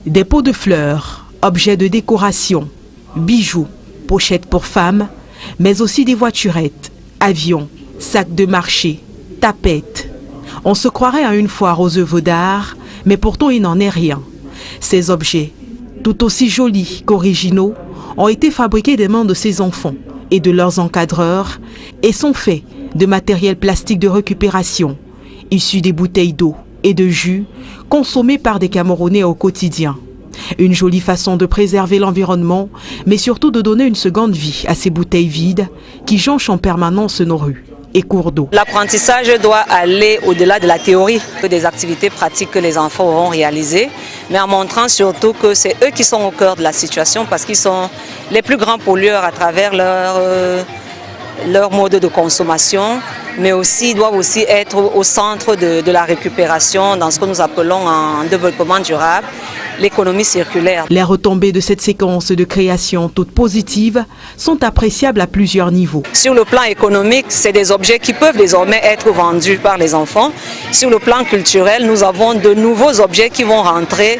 Des pots de fleurs, objets de décoration, bijoux, pochettes pour femmes, mais aussi des voiturettes, avions, sacs de marché, tapettes. On se croirait à une foire aux œuvres d'art, mais pourtant il n'en est rien. Ces objets, tout aussi jolis qu'originaux, ont été fabriqués des mains de ces enfants et de leurs encadreurs et sont faits de matériel plastique de récupération, issus des bouteilles d'eau et de jus consommés par des Camerounais au quotidien. Une jolie façon de préserver l'environnement, mais surtout de donner une seconde vie à ces bouteilles vides qui jonchent en permanence nos rues et cours d'eau. L'apprentissage doit aller au-delà de la théorie, des activités pratiques que les enfants auront réalisées, mais en montrant surtout que c'est eux qui sont au cœur de la situation parce qu'ils sont les plus grands pollueurs à travers leur mode de consommation, mais aussi ils doivent aussi être au centre de la récupération dans ce que nous appelons en développement durable, l'économie circulaire. Les retombées de cette séquence de création toute positive sont appréciables à plusieurs niveaux. Sur le plan économique, c'est des objets qui peuvent désormais être vendus par les enfants. Sur le plan culturel, nous avons de nouveaux objets qui vont rentrer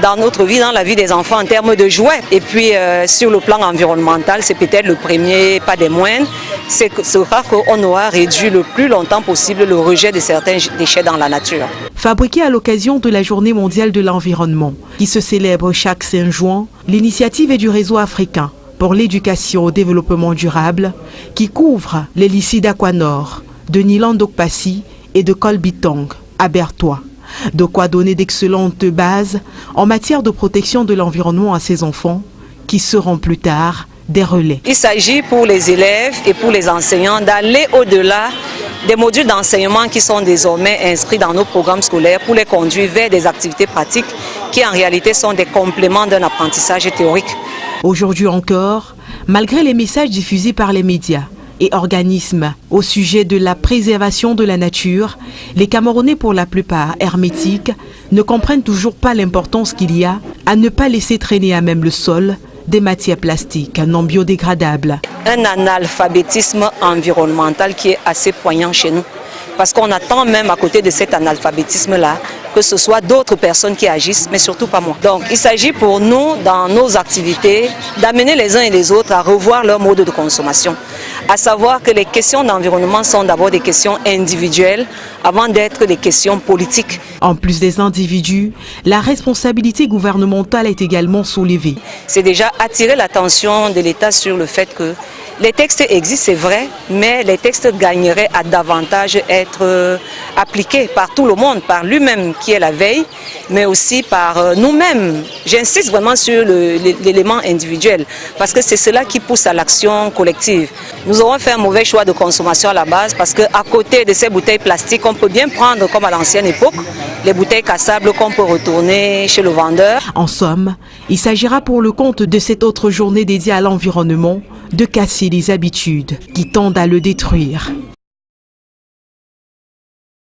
dans notre vie, dans la vie des enfants en termes de jouets. Et puis sur le plan environnemental, c'est peut-être le premier, pas des moindres, c'est rare qu'on aura réduit le plus longtemps possible le rejet de certains déchets dans la nature. Fabriqué à l'occasion de la Journée mondiale de l'environnement, qui se célèbre chaque 5 juin, l'initiative est du Réseau africain pour l'éducation au développement durable, qui couvre les lycées d'Aquanor, de Nilandokpassi et de Kolbitong à Bertois. De quoi donner d'excellentes bases en matière de protection de l'environnement à ces enfants qui seront plus tard des relais. Il s'agit pour les élèves et pour les enseignants d'aller au-delà des modules d'enseignement qui sont désormais inscrits dans nos programmes scolaires pour les conduire vers des activités pratiques qui en réalité sont des compléments d'un apprentissage théorique. Aujourd'hui encore, malgré les messages diffusés par les médias et organismes au sujet de la préservation de la nature, les Camerounais, pour la plupart hermétiques, ne comprennent toujours pas l'importance qu'il y a à ne pas laisser traîner à même le sol des matières plastiques non biodégradables. Un analphabétisme environnemental qui est assez poignant chez nous. Parce qu'on attend même à côté de cet analphabétisme-là que ce soit d'autres personnes qui agissent, mais surtout pas moi. Donc il s'agit pour nous, dans nos activités, d'amener les uns et les autres à revoir leur mode de consommation. À savoir que les questions d'environnement sont d'abord des questions individuelles avant d'être des questions politiques. En plus des individus, la responsabilité gouvernementale est également soulevée. C'est déjà attirer l'attention de l'État sur le fait que les textes existent, c'est vrai, mais les textes gagneraient à davantage être appliqués par tout le monde, par lui-même qui est la veille, mais aussi par nous-mêmes. J'insiste vraiment sur l'élément individuel, parce que c'est cela qui pousse à l'action collective. Nous aurons fait un mauvais choix de consommation à la base, parce qu'à côté de ces bouteilles plastiques, on peut bien prendre, comme à l'ancienne époque, les bouteilles cassables qu'on peut retourner chez le vendeur. En somme, il s'agira pour le compte de cette autre journée dédiée à l'environnement de casser les habitudes qui tendent à le détruire.